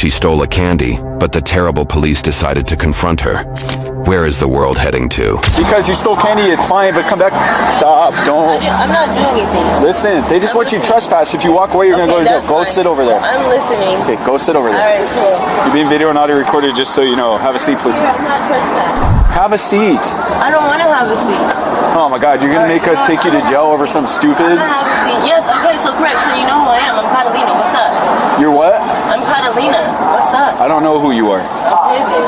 she stole a candy, but the terrible police decided to confront her. Where is the world heading to? Because you stole candy, it's fine, but come back. Stop, don't. I'm not doing anything. Listen, they just want you to trespass. If you walk away, you're going to go to jail. Go sit over there. I'm listening. Okay, go sit over there. All right, cool. You're being video and audio recorded, just so you know. Have a seat, please. I'm not trespassing. Have a seat. I don't want to have a seat. Oh my God, you're going to make us take you to jail over some stupid? I have a seat. Yes, okay, so correct. So you know who I am. I'm Catalina. What's up? You're what? I'm Catalina. What's up? I don't know who you are. Okay, babe.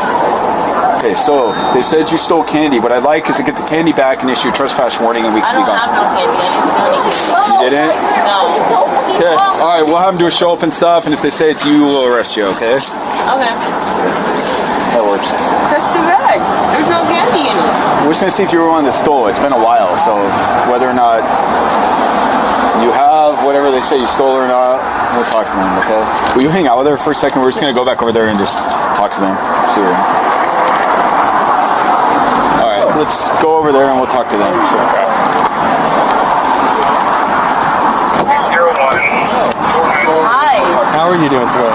Okay, so they said you stole candy. What I'd like is to get the candy back and issue a trespass warning, and we can be gone. I don't have no candy. I didn't steal any candy. You didn't? No. Okay, all right, we'll have them do a show up and stuff, and if they say it's you, we'll arrest you, okay? Okay. That works. Check the bag. There's no candy in it. We're just going to see if you were one that stole. It's been a while, so whether or not you have whatever they say you stole or not, we'll talk to them, okay? Will you hang out with her for a second? We're just going to go back over there and just talk to them. See what Alright, let's go over there and we'll talk to them. So. Hi. How are you doing today?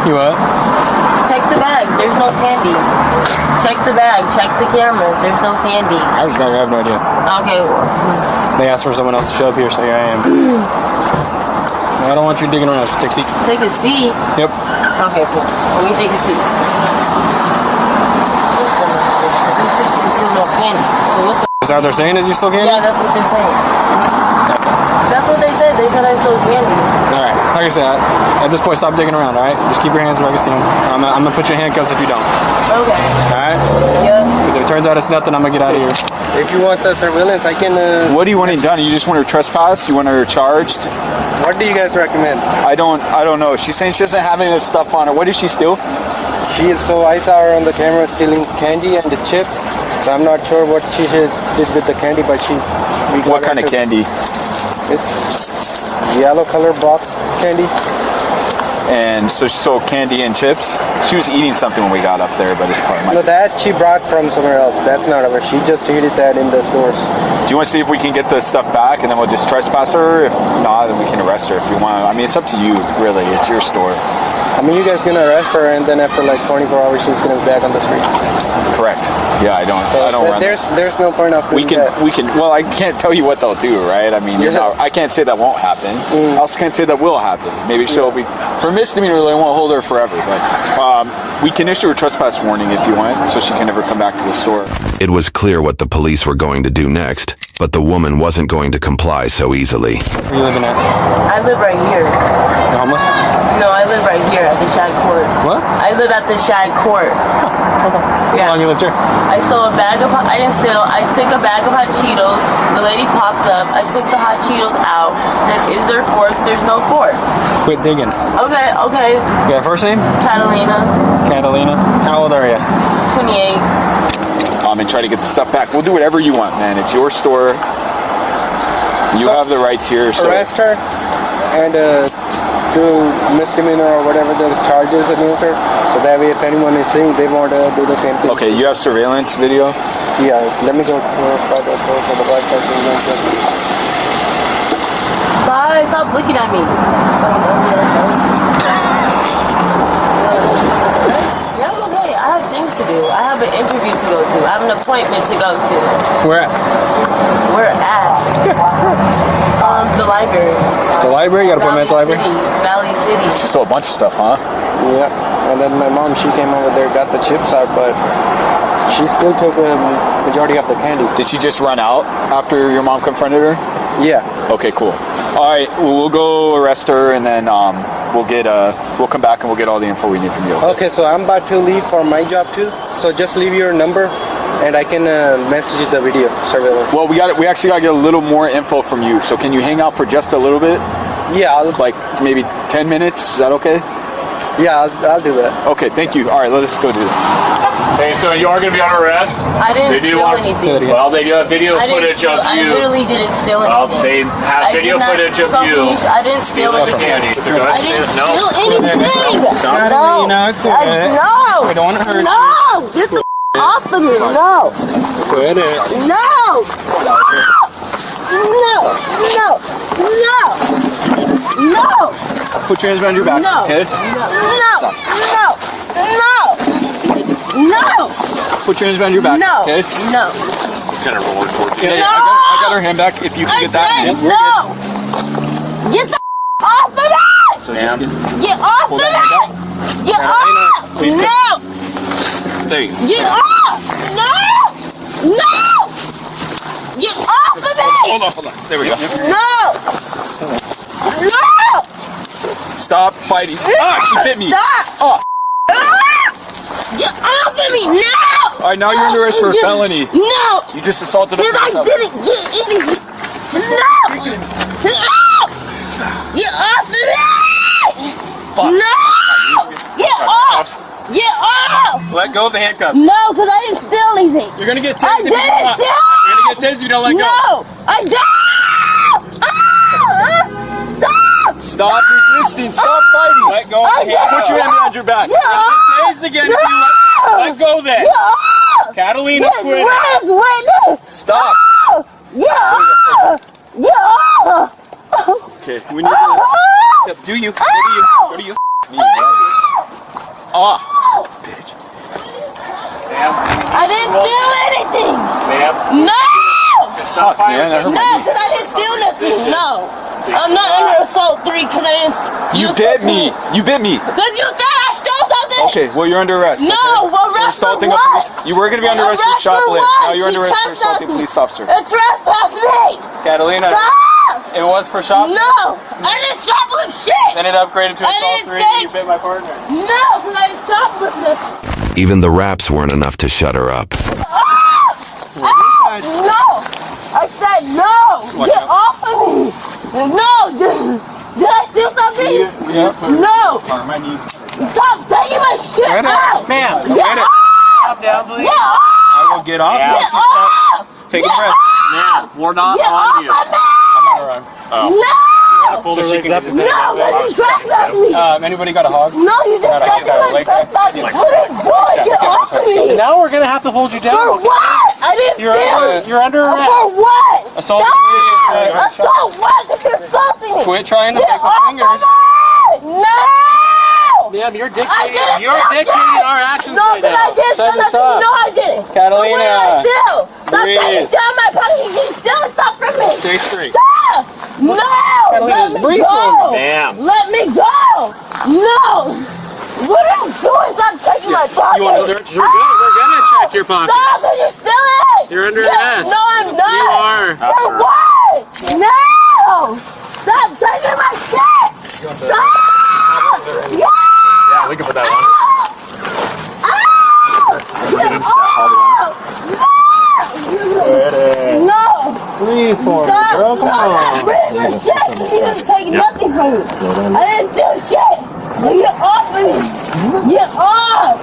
You what? Check the bag. There's no candy. Check the bag. Check the camera. There's no candy. I have no idea. Okay. They asked for someone else to show up here, so here I am. I don't want you digging around. Take a seat. Take a seat? Yep. Okay, cool. Let me take a seat. There's still no candy. So what the Is that what they're saying? Is you still candy? Yeah, that's what they're saying. That's what they said. They said I stole candy. Alright. Like I said, at this point, stop digging around, alright? Just keep your hands where I can see them. I'm going to put you in handcuffs if you don't. Okay. Alright? Yeah. Because if it turns out it's nothing, I'm going to get out of here. If you want the surveillance, I can... What do you want done? You just want her trespassed? You want her charged? What do you guys recommend? I don't know. She's saying she doesn't have any of this stuff on her. What did she steal? So I saw her on the camera stealing candy and the chips. So I'm not sure what she did with the candy, but What kind of candy? It's yellow color box candy. And so she stole candy and chips? She was eating something when we got up there, but it's part of my... No, that she brought from somewhere else. That's not ours. She just ate that in the stores. Do you want to see if we can get the stuff back and then we'll just trespass her? If not, then we can arrest her if you want. I mean, it's up to you, really. It's your store. I mean, you guys gonna arrest her, and then after like 24 hours, she's gonna be back on the streets. Correct. Yeah, I don't run there's no point of doing that. Well, I can't tell you what they'll do, right? I mean, I can't say that won't happen. I also can't say that will happen. Maybe she'll be... For misdemeanor, they won't hold her forever, but we can issue a trespass warning if you want, so she can never come back to the store. It was clear what the police were going to do next, but the woman wasn't going to comply so easily. Where are you living at? I live right here. You homeless? No, I live right here at the Shag Court. What? I live at the Shag Court. Okay. Yeah. How long you lived here? I stole a bag of... I didn't steal. I took a bag of hot Cheetos. The lady popped up. I took the hot Cheetos out. Said, is there forks? There's no fork. Quit digging. Okay. You got a first name? Catalina. Catalina. How old are you? 28. And try to get the stuff back. We'll do whatever you want, man. It's your store. You have the rights here. So. Arrest her and do misdemeanor or whatever the charges against her. So that way, if anyone is seeing, they won't do the same thing. Okay, you have surveillance video? Yeah, let me go to the spot that's close so the black person won't get it. Bye. Stop looking at me. Yeah, I'm okay. I have things to do. I have an interview to go to. I have an appointment to go to. Where at? Where at? The library. The library? You got an appointment at the library? Valley City. She stole a bunch of stuff, huh? Yeah, and then my mom, she came over there, got the chips out, but she still took a majority of the candy. Did she just run out after your mom confronted her? Yeah. Okay, cool. All right, we'll go arrest her, and then we'll come back and we'll get all the info we need from you. Okay, so I'm about to leave for my job too. So just leave your number, and I can message you the video surveillance. Well, we actually got to get a little more info from you. So can you hang out for just a little bit? Yeah, like maybe 10 minutes. Is that okay? Yeah, I'll do that. Okay, thank you. All right, let us go do that. Hey, so you are going to be under arrest? I didn't steal anything. Well, they do have video footage of you. I literally didn't steal anything. Well, they have video footage of you. I didn't steal anything. So go ahead. I didn't steal anything. No. No. I don't want to hurt you. No. Get the off of me. No. Quit it. No. No. No. No. No. Put your hands behind your back. No. Okay? No. Put your hands behind your back. No. Okay? No. Kind of rolling towards you. Yeah, I got her hand back. If you can get that hand. No. Get the off of me. So just Get off of me. Get off. No. there you go. Get off. No. No. Get off of me. Hold on. There we go. No. No. Stop fighting. Ah, she bit me. Stop. Oh. Get off of me now. All right, now you're under arrest for a felony. No. You just assaulted a Because police I officer. didn't get anything. No. Get off of me. Fuck. No. Get off. Get off. Let go of the handcuffs. No, because I didn't steal anything. You're gonna get I tased if you didn't don't. steal. You're gonna get tased if you don't let go. No. I didn't. Stop. Stop resisting. Stop fighting. Let go of the handcuffs. Put your hand behind your back. Get off. Tased again if you let go then. Get off. Catalina, quit. Where's Whitney? Stop. Get off. Get off. Okay, we need to. Yep, do you? Go to you. Me, right? Ah. Bitch. I didn't steal anything. Ma'am, No. stop man, firing. that hurt. No, because I didn't steal nothing. No. I'm not under assault 3 because I didn't. You bit me. You bit me. Because you said I stole something. Okay, well you're under arrest. No, okay? well, arrest for assaulting a what? police. You were going to be under arrest for Arrest for shoplifting. what? Now you're under You arrest for assaulting a trespassed me. police officer. It trespassed me. Catalina, Stop. it was for shoplifting. No, I didn't shoplift shit. Then it upgraded to I assault didn't 3 and you say- bit my partner. No, because I didn't shoplift nothing. Even the raps weren't enough to shut her up. No, I said no. Get off of me. No, did I steal something? No. My knees. Stop taking my shit out. Ma'am, Get off. Stop down, please. Get off. I will get off. Yeah. Once you stop. Take a Get breath. Ma'am, we're not Get on off you. of me. I'm on her arm. No. Pull the sheets up. No, because you trespassed me. Anybody got a hog? No, you just I touched got a my leg. trespass. What are you doing? Get off of me. Now we're gonna have to hold you For down. what? I didn't steal. You're under arrest. For what? Assault. Stop. Assault what? Because you're assaulting me. Quit trying to Get make off with fingers. of me. No. Ma'am, you're I didn't You're steal dictating shit. our actions No, right but now. I did Time to steal stop. nothing. No, I didn't. Catalina. But what did I steal? Stop Breathe. taking shit out of my pocket. You keep stealing stuff from me. Stay straight. Stop. No. Let me breathe go. for me. Ma'am. Let me go. No. What are you doing? Stop taking my pocket. You want to search? We're gonna check your pocket. Stop it. You're stealing. You're under Yeah, arrest. No, I'm not. You are. For what? No. Stop taking my shit. Stop. Yeah. Yeah, we can put that on. No! Breathe for me, girl. Come on. Bring your shit! You didn't take nothing from me! I didn't steal shit! So get off of me! Get off!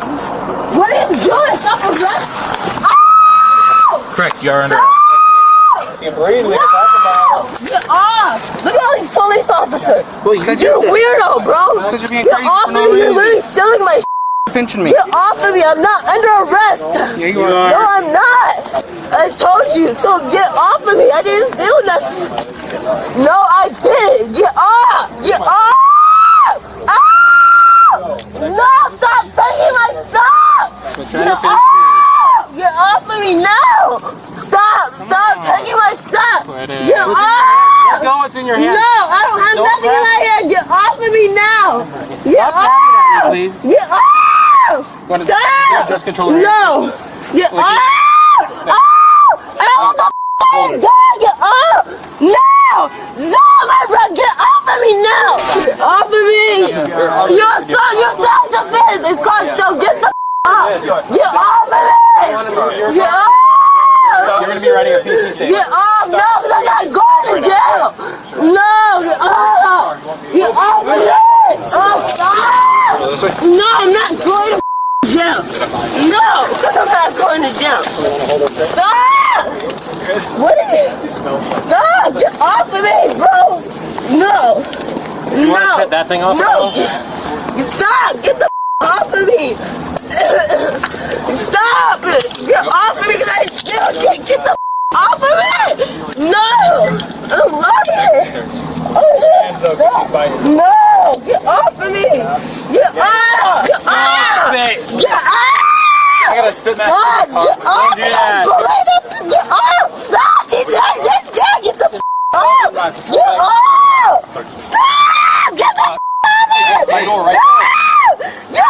What are you doing? Stop arresting! Ow! Correct, you're under arrest. You breathe. We No! can talk about it. Get off! Look at all these police officers! Because You're a weirdo, bro! Because you're being Get crazy off for of no me! You're reason. literally stealing my shit! Pinching me. Get off of me! I'm not under arrest! Yeah, you No, are. I'm not. I told you. So get off of me. I didn't steal nothing. No, I didn't. Get off. Get off. Ah! No, stop taking my stuff. Get off. Get off of me now. Stop. Stop taking my stuff. Get off. Let go what's in your hand. No, I don't have nothing in my hand. Get off of me now. Get off. please. Get off. Stop. Just control her. No. Get off. I don't want the get off! No! No, my brother, get off of me now! Get off of me! You're self-defense! It's called so get the off! Get off of me! Get off! You're going to be writing a PC statement. Get off! No, because I'm not going to jail! No! Get off! Get off of me! Oh, stop! No, I'm not going to jail! No! Because I'm not going to jail! Stop! What are you? Stop! Get off of me, bro! No! You want to No! set that thing off? No! Stop! Get the off of me! Stop it! Get off of me because I still can't get the off of me! No! I'm lying! No! Get off of me! Get off! Get off! Get off! I gotta spit that. God, get off! Don't do that. Get off!